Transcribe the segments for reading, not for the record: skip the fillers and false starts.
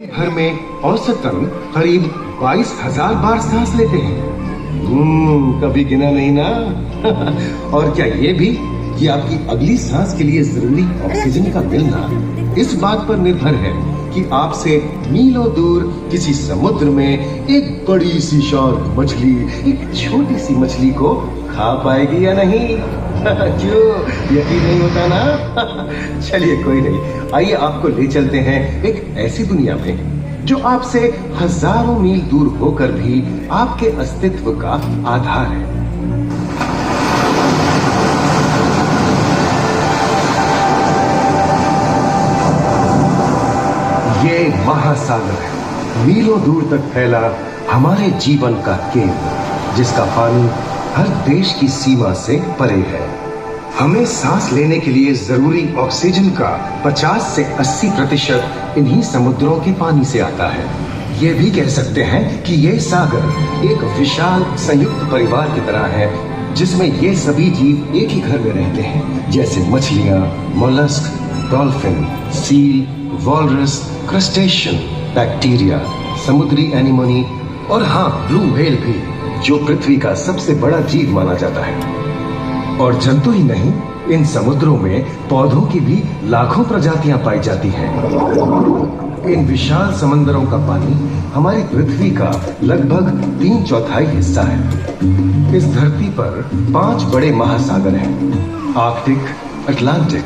भर में औसतन करीब 22,000 बार सांस लेते हैं। कभी गिना नहीं ना। और क्या ये भी कि आपकी अगली सांस के लिए जरूरी ऑक्सीजन का मिलना इस बात पर निर्भर है कि आपसे मीलों दूर किसी समुद्र में एक बड़ी सी शार्क मछली एक छोटी सी मछली को खा पाएगी या नहीं। क्यों यकीन नहीं होता ना। चलिए कोई नहीं, आइए आपको ले चलते हैं एक ऐसी दुनिया में जो आपसे हजारों मील दूर होकर भी आपके अस्तित्व का आधार है। ये महासागर है, मीलों दूर तक फैला हमारे जीवन का केंद्र, जिसका पानी हर देश की सीमा से परे है। हमें सांस लेने के लिए जरूरी ऑक्सीजन का 50 से 80% इन्हीं समुद्रों के पानी से आता है। ये भी कह सकते हैं कि ये सागर एक विशाल संयुक्त परिवार की तरह है, जिसमें ये सभी जीव एक ही घर में रहते हैं, जैसे मछलियां, mollusc, dolphin, seal, walrus, crustacean, bacteria, समुद्री एनीमोनी और हाँ, ब्लू व्हेल भी, जो पृथ्वी का सबसे बड़ा जीव माना जाता है। और जंतु ही नहीं, इन समुद्रों में पौधों की भी लाखों प्रजातियां पाई जाती हैं। इन विशाल समंदरों का पानी हमारी पृथ्वी का लगभग 3/4 हिस्सा है। इस धरती पर 5 बड़े महासागर हैं: आर्कटिक, अटलांटिक,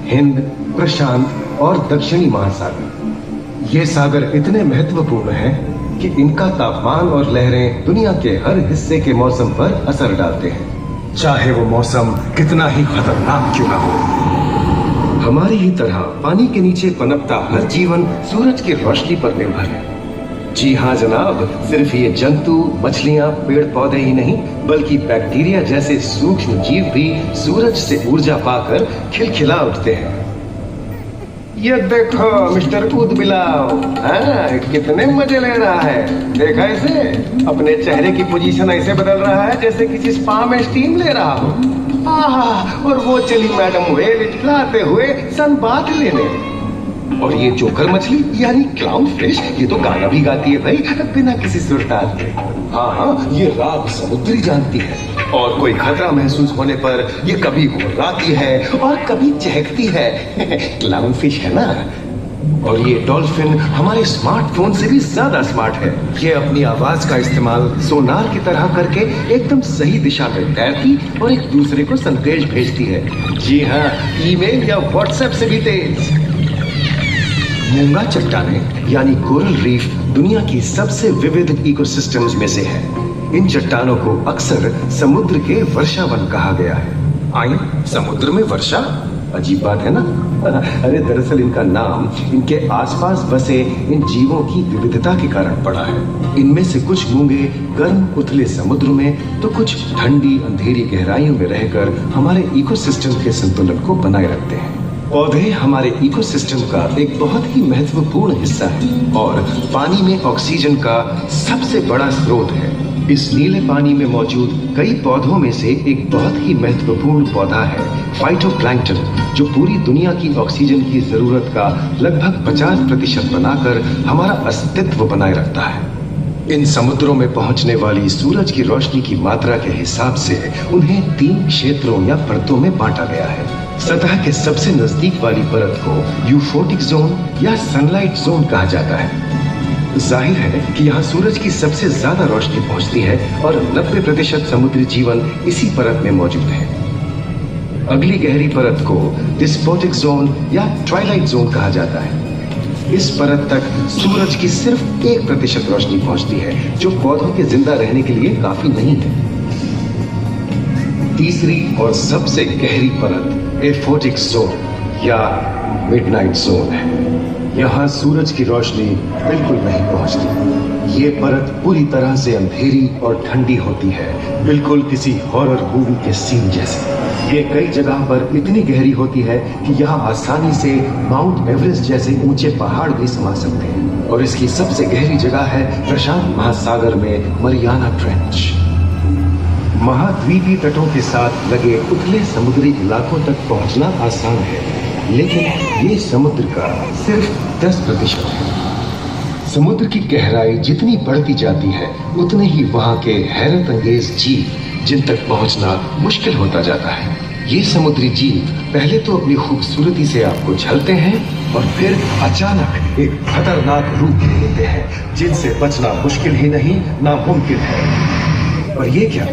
हिंद, प्रशांत और दक्षिणी महासागर। ये सागर इतने महत्वपूर्ण हैं कि इनका तापमान और लहरें दुनिया के हर हिस्से के मौसम पर असर डालते हैं, चाहे वो मौसम कितना ही खतरनाक क्यों ना हो। हमारी ही तरह पानी के नीचे पनपता हर जीवन सूरज की रोशनी पर निर्भर है। जी हाँ जनाब, सिर्फ ये जंतु, मछलियां, पेड़ पौधे ही नहीं, बल्कि बैक्टीरिया जैसे सूक्ष्म जीव भी सूरज से ऊर्जा पाकर खिलखिला उठते हैं। ये देखो मिस्टर ऊदबिलाव, कितने मजे ले रहा है। देखा इसे, अपने चेहरे की पोजीशन ऐसे बदल रहा है जैसे किसी स्पा में स्टीम ले रहा हो। और वो चली मैडम व्हेल इटलाते हुए सनबाथ लेने। और ये जोकर मछली यानी क्लाउन फिश, ये तो गाना भी गाती है भाई, बिना किसी सुरताल के। हाँ, ये रात समुद्री जानती है, और कोई खतरा महसूस होने पर ये कभी घुर्राती है और कभी चहकती है। क्लाउन फिश है ना। और ये डॉल्फिन हमारे स्मार्टफोन से भी ज्यादा स्मार्ट है। ये अपनी आवाज का इस्तेमाल सोनार की तरह करके एकदम सही दिशा में तैरती और एक दूसरे को संदेश भेजती है। जी हाँ, ईमेल या व्हाट्सएप से भी तेज। मूंगा चट्टानें यानी कोरल रीफ दुनिया की सबसे विविध इकोसिस्टम्स में से है। इन चट्टानों को अक्सर समुद्र के वर्षा वन कहा गया है। आइए, समुद्र में वर्षा, अजीब बात है ना। अरे दरअसल इनका नाम इनके आसपास बसे इन जीवों की विविधता के कारण पड़ा है। इनमें से कुछ मूंगे गर्म उथले समुद्र में, तो कुछ ठंडी अंधेरी गहराइयों में रहकर हमारे इकोसिस्टम के संतुलन को बनाए रखते हैं। पौधे हमारे इकोसिस्टम का एक बहुत ही महत्वपूर्ण हिस्सा है और पानी में ऑक्सीजन का सबसे बड़ा स्रोत है। इस नीले पानी में मौजूद कई पौधों में से एक बहुत ही महत्वपूर्ण पौधा है फाइटोप्लैंक्टन, जो पूरी दुनिया की ऑक्सीजन की जरूरत का लगभग 50% बनाकर हमारा अस्तित्व बनाए रखता है। इन समुद्रों में पहुंचने वाली सूरज की रोशनी की मात्रा के हिसाब से उन्हें 3 क्षेत्रों या परतों में बांटा गया है। सतह के सबसे नजदीक वाली परत को यूफोटिक जोन या सनलाइट जोन कहा जाता है। जाहिर है कि यहाँ सूरज की सबसे ज्यादा रोशनी पहुंचती है और 90% समुद्री जीवन इसी परत में मौजूद है। अगली गहरी परत को डिस्पोटिक जोन या ट्वाइलाइट जोन कहा जाता है। इस परत तक सूरज की सिर्फ 1% रोशनी पहुंचती है, जो पौधों के जिंदा रहने के लिए काफी नहीं है। तीसरी और सबसे गहरी परत एफोटिक जोन या मिडनाइट जोन है। यहाँ सूरज की रोशनी बिल्कुल नहीं पहुंचती। ये परत पूरी तरह से अंधेरी और ठंडी होती है, बिल्कुल किसी हॉरर मूवी के सीन जैसे। ये कई जगह पर इतनी गहरी होती है कि यहाँ आसानी से माउंट एवरेस्ट जैसे ऊंचे पहाड़ भी समा सकते हैं। और इसकी सबसे गहरी जगह है प्रशांत महासागर में मरियाना ट्रेंच। महाद्वीपीय तटों के साथ लगे उथले समुद्री इलाकों तक पहुंचना आसान है, लेकिन ये समुद्र का सिर्फ 10% है। समुद्र की गहराई जितनी बढ़ती जाती है उतने ही वहाँ के हैरत अंगेज जीव जिन तक पहुँचना मुश्किल होता जाता है। ये समुद्री जीव पहले तो अपनी खूबसूरती से आपको झलते हैं और फिर अचानक एक खतरनाक रूप ले लेते हैं जिनसे बचना मुश्किल ही नहीं नामुमकिन है। पर ये क्या,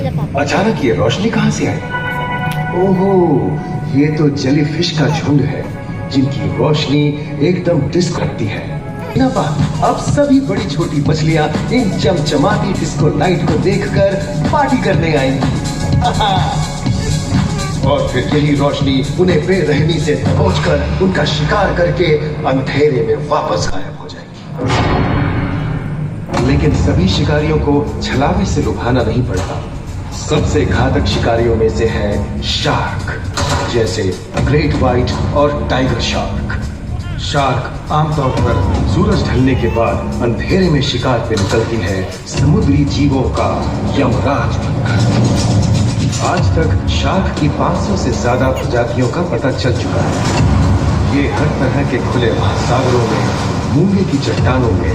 अचानक ये रोशनी कहाँ से आई? ओहो, ये तो जेलीफिश का झुंड है जिनकी रोशनी एकदम डिस्को करती है। अब सभी बड़ी छोटी मछलियां इन चमचमाती डिस्को लाइट को देखकर पार्टी करने आएंगी। और फिर यही रोशनी उन्हें बेरहमी से दबोचकर उनका शिकार करके अंधेरे में वापस गायब हो जाएगी। लेकिन सभी शिकारियों को छलावे से लुभाना नहीं पड़ता। सबसे घातक शिकारियों में से है शार्क, जैसे ग्रेट व्हाइट और टाइगर शार्क। शार्क आमतौर पर सूरज ढलने के बाद अंधेरे में शिकार पे निकलती है समुद्री जीवों का यमराज बनकर। आज तक शार्क की 500 से ज्यादा प्रजातियों का पता चल चुका है। ये हर तरह के खुले महासागरों में, मूंगे की चट्टानों में,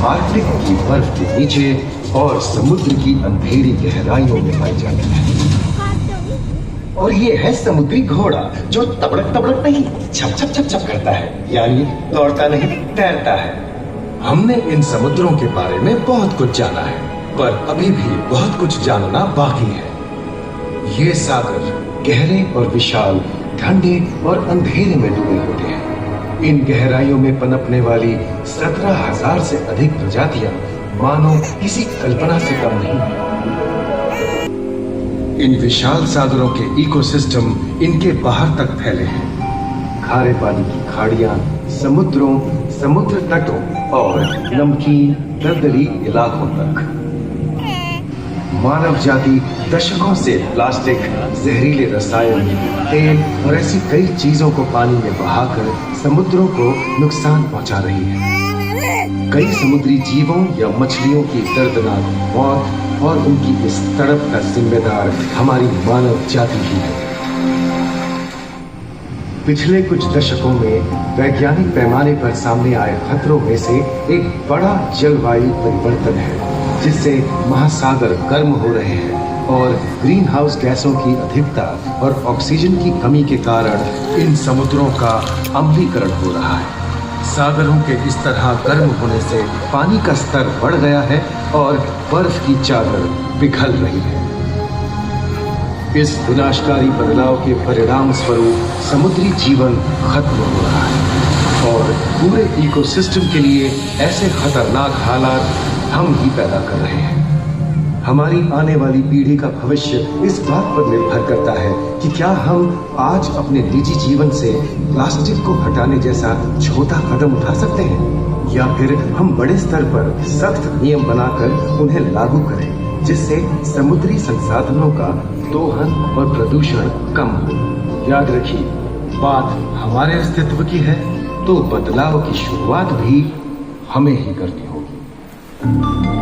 आर्कटिक की बर्फ के नीचे और समुद्र की अंधेरी गहराइयों में पाई जाती है। और ये है समुद्री घोड़ा जो तबड़क तबड़क नहीं, छप छप छप छप करता है, यानी दौड़ता नहीं तैरता है। हमने इन समुद्रों के बारे में बहुत कुछ जाना है, पर अभी भी बहुत कुछ जानना बाकी है। ये सागर गहरे और विशाल, ठंडे और अंधेरे में डूबे होते हैं। इन गहराइयों में पनपने वाली 17,000 से अधिक प्रजातियां मानो किसी कल्पना से कम नहीं है। इन विशाल सागरों के इकोसिस्टम इनके बाहर तक फैले हैं। खारे पानी की खाड़ियां, समुद्रों, समुद्र तटों और नमकीन दलदली इलाकों तक। मानव जाति दशकों से प्लास्टिक, जहरीले रसायन, तेल और ऐसी कई चीजों को पानी में बहाकर समुद्रों को नुकसान पहुंचा रही है। कई समुद्री जीवों या मछलियों की दर्दनाक मौत और उनकी इस तड़प का जिम्मेदार हमारी मानव जाति ही है। पिछले कुछ दशकों में वैज्ञानिक पैमाने पर सामने आए खतरों में से एक बड़ा जलवायु परिवर्तन है, जिससे महासागर गर्म हो रहे हैं और ग्रीन हाउस गैसों की अधिकता और ऑक्सीजन की कमी के कारण इन समुद्रों का अम्लीकरण हो रहा है। सागरों के इस तरह गर्म होने से पानी का स्तर बढ़ गया है और बर्फ की चादर पिघल रही है। इस विनाशकारी बदलाव के परिणाम स्वरूप समुद्री जीवन खत्म हो रहा है और पूरे इकोसिस्टम के लिए ऐसे खतरनाक हालात हम ही पैदा कर रहे हैं। हमारी आने वाली पीढ़ी का भविष्य इस बात पर निर्भर करता है कि क्या हम आज अपने निजी जीवन से प्लास्टिक को हटाने जैसा छोटा कदम उठा सकते हैं, या फिर हम बड़े स्तर पर सख्त नियम बनाकर उन्हें लागू करें, जिससे समुद्री संसाधनों का दोहन और प्रदूषण कम हो। याद रखिए, बात हमारे अस्तित्व की है, तो बदलाव की शुरुआत भी हमें ही करनी होगी।